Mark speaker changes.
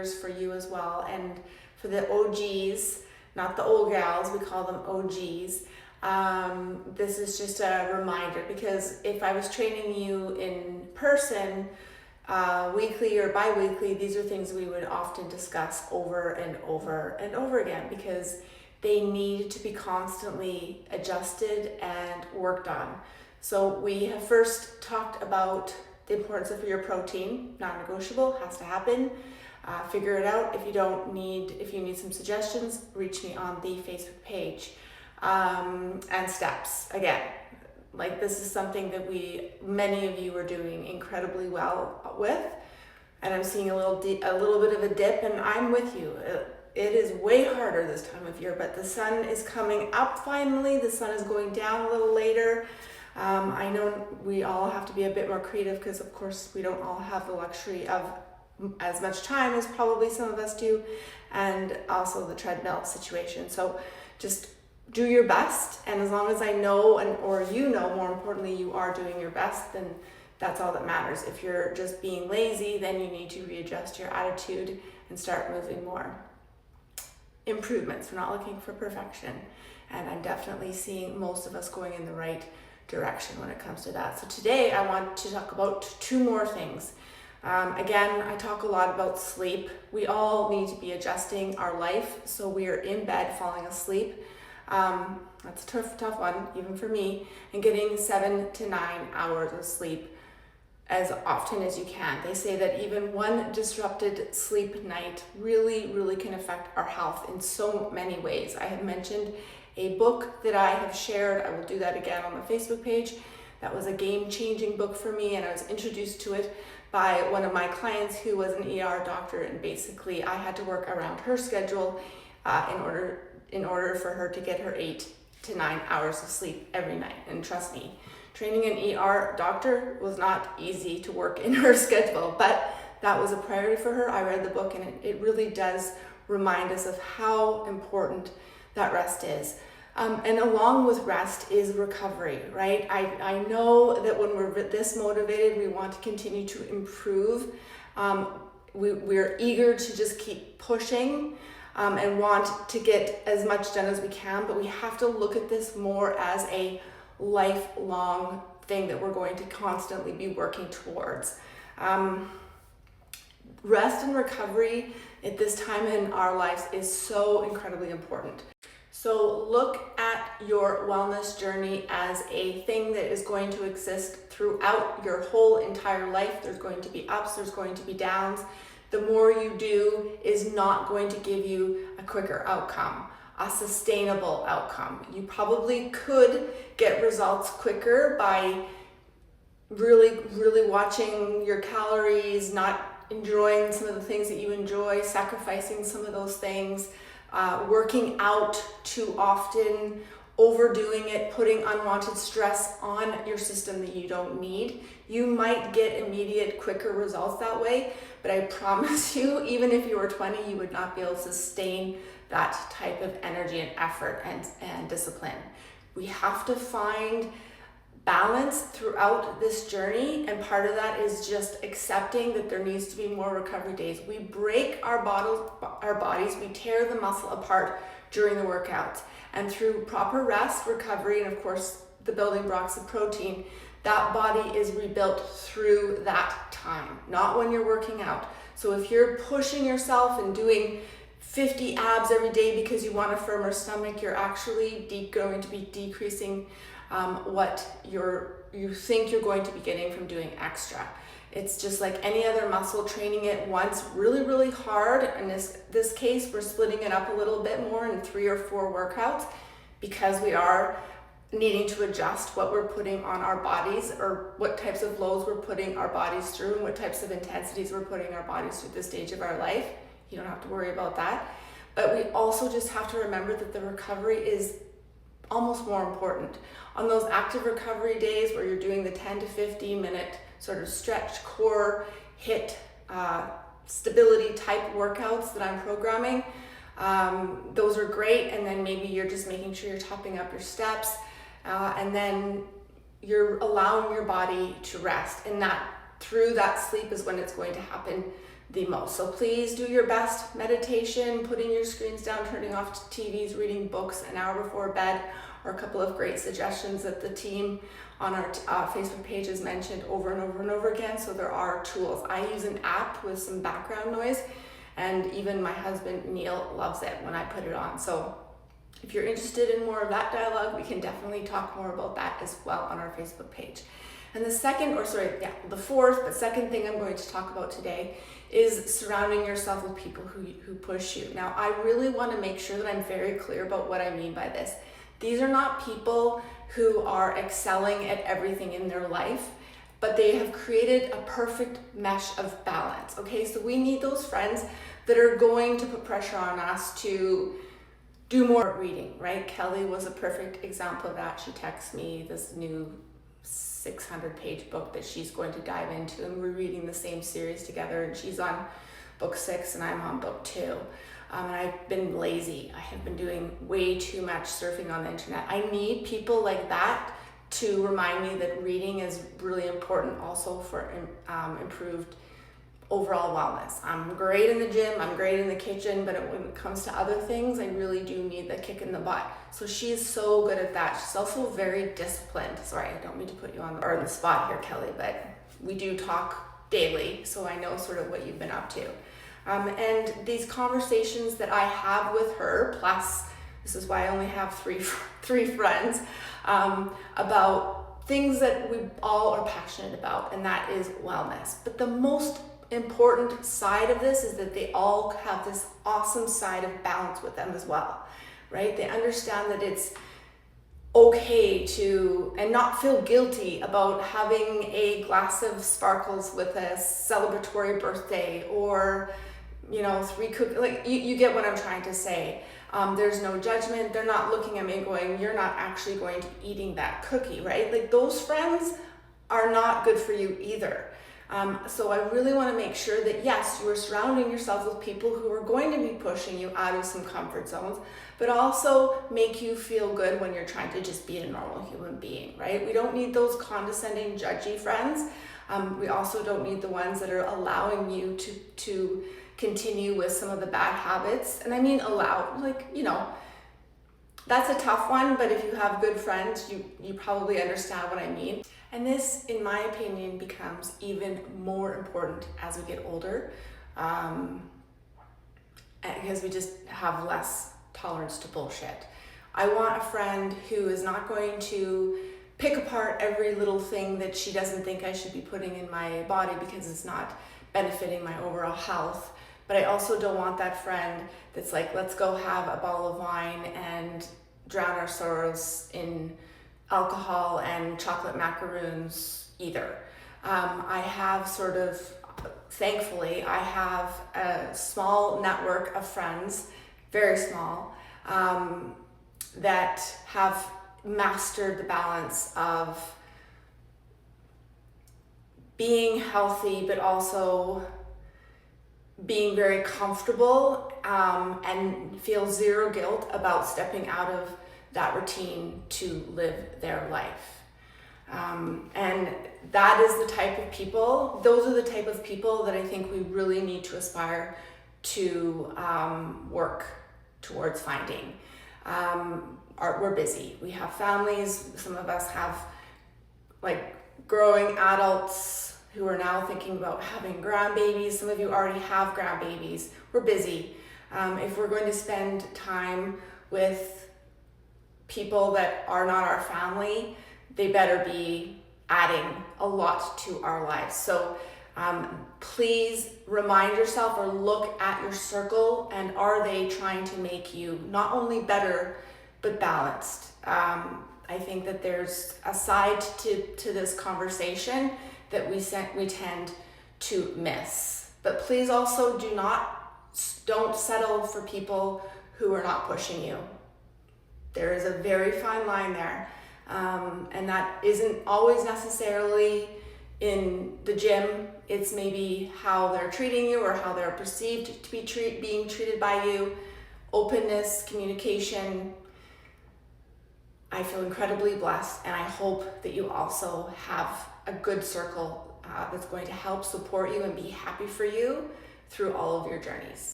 Speaker 1: for you as well. And for the OGs, not the old gals, we call them OGs. This is just a reminder, because if I was training you in person, weekly or bi-weekly, these are things we would often discuss over and over and over again, because they need to be constantly adjusted and worked on. So we have first talked about the importance of your protein, non-negotiable, has to happen. Figure it out. If you need some suggestions, reach me on the Facebook page. And steps, again, like this is something that many of you are doing incredibly well with, and I'm seeing a little bit of a dip, and I'm with you. It is way harder this time of year, but the sun is coming up finally. The sun is going down a little later. I know we all have to be a bit more creative, because of course we don't all have the luxury of as much time as probably some of us do, and also the treadmill situation. So just do your best, and as long as I know, or you know, more importantly, you are doing your best, then that's all that matters. If you're just being lazy, then you need to readjust your attitude and start moving more. Improvements, we're not looking for perfection, and I'm definitely seeing most of us going in the right direction when it comes to that. So today I want to talk about two more things. Again, I talk a lot about sleep. We all need to be adjusting our life, so we are in bed falling asleep. That's a tough one, even for me, and getting 7 to 9 hours of sleep as often as you can. They say that even one disrupted sleep night really can affect our health in so many ways. I have mentioned a book that I have shared. I will do that again on the Facebook page. That was a game-changing book for me, and I was introduced to it by one of my clients who was an ER doctor, and basically I had to work around her schedule in order for her to get her 8 to 9 hours of sleep every night. And trust me, training an ER doctor was not easy to work in her schedule, but that was a priority for her. I read the book, and it really does remind us of how important that rest is. And along with rest is recovery, right? I know that when we're this motivated, we want to continue to improve. We're eager to just keep pushing and want to get as much done as we can, but we have to look at this more as a lifelong thing that we're going to constantly be working towards. Rest and recovery at this time in our lives is so incredibly important. So look at your wellness journey as a thing that is going to exist throughout your whole entire life. There's going to be ups, there's going to be downs. The more you do is not going to give you a quicker outcome, a sustainable outcome. You probably could get results quicker by really watching your calories, not enjoying some of the things that you enjoy, sacrificing some of those things, working out too often, overdoing it, putting unwanted stress on your system that you don't need. You might get immediate, quicker results that way, but I promise you, even if you were 20, you would not be able to sustain that type of energy and effort and discipline. We have to find balance throughout this journey, and part of that is just accepting that there needs to be more recovery days. We break our bodies, we tear the muscle apart during the workouts, and through proper rest, recovery, and of course the building blocks of protein, that body is rebuilt through that time, not when you're working out. So if you're pushing yourself and doing 50 abs every day because you want a firmer stomach, you're actually going to be decreasing what you think you're going to be getting from doing extra. It's just like any other muscle, training it once really hard. In this case, we're splitting it up a little bit more in 3 or 4 workouts, because we are needing to adjust what we're putting on our bodies, or what types of loads we're putting our bodies through, and what types of intensities we're putting our bodies through this stage of our life. You don't have to worry about that. But we also just have to remember that the recovery is almost more important. On those active recovery days where you're doing the 10 to 15 minute sort of stretch, core, HIIT, stability type workouts that I'm programming, those are great. And then maybe you're just making sure you're topping up your steps, and then you're allowing your body to rest, and that through that sleep is when it's going to happen the most. So please do your best meditation, putting your screens down, turning off TVs, reading books an hour before bed, or a couple of great suggestions that the team on our Facebook page has mentioned over and over and over again. So there are tools. I use an app with some background noise, and even my husband Neil loves it when I put it on. So if you're interested in more of that dialogue, we can definitely talk more about that as well on our Facebook page. And the fourth, but second thing I'm going to talk about today is surrounding yourself with people who push you. Now, I really want to make sure that I'm very clear about what I mean by this. These are not people who are excelling at everything in their life, but they have created a perfect mesh of balance, okay? So we need those friends that are going to put pressure on us to do more reading, right? Kelly was a perfect example of that. She texts me this new 600-page book that she's going to dive into, and we're reading the same series together, and she's on book 6 and I'm on book 2. And I've been lazy. I have been doing way too much surfing on the internet. I need people like that to remind me that reading is really important also for improved overall wellness. I'm great in the gym, I'm great in the kitchen, but when it comes to other things, I really do need the kick in the butt. So she's so good at that. She's also very disciplined. Sorry, I don't mean to put you on the spot here, Kelly, but we do talk daily, so I know sort of what you've been up to. And these conversations that I have with her, plus this is why I only have three friends, about things that we all are passionate about, and that is wellness. But the most important side of this is that they all have this awesome side of balance with them as well, right? They understand that it's okay to, and not feel guilty about having a glass of sparkles with a celebratory birthday, or 3 cookies. Like you get what I'm trying to say. There's no judgment. They're not looking at me going, you're not actually going to eating that cookie, right? Like those friends are not good for you either. So I really want to make sure that yes, you are surrounding yourself with people who are going to be pushing you out of some comfort zones, but also make you feel good when you're trying to just be a normal human being, right? We don't need those condescending, judgy friends. We also don't need the ones that are allowing you to continue with some of the bad habits. And I mean allow, that's a tough one, but if you have good friends, you probably understand what I mean. And this, in my opinion, becomes even more important as we get older, because we just have less tolerance to bullshit. I want a friend who is not going to pick apart every little thing that she doesn't think I should be putting in my body because it's not benefiting my overall health. But I also don't want that friend that's like, let's go have a bottle of wine and drown our sorrows in alcohol and chocolate macaroons either. I have thankfully, I have a small network of friends, very small, that have mastered the balance of being healthy, but also being very comfortable, and feel zero guilt about stepping out of that routine to live their life. And that is the type of people, those are the type of people that I think we really need to aspire to work towards finding. We're busy, we have families, some of us have growing adults who are now thinking about having grandbabies. Some of you already have grandbabies. We're busy. If we're going to spend time with people that are not our family, they better be adding a lot to our lives. So please remind yourself or look at your circle, and are they trying to make you not only better, but balanced? I think that there's a side to this conversation that we tend to miss. But please also don't settle for people who are not pushing you. There is a very fine line there. And that isn't always necessarily in the gym. It's maybe how they're treating you or how they're perceived to be being treated by you. Openness, communication. I feel incredibly blessed, and I hope that you also have a good circle that's going to help support you and be happy for you through all of your journeys.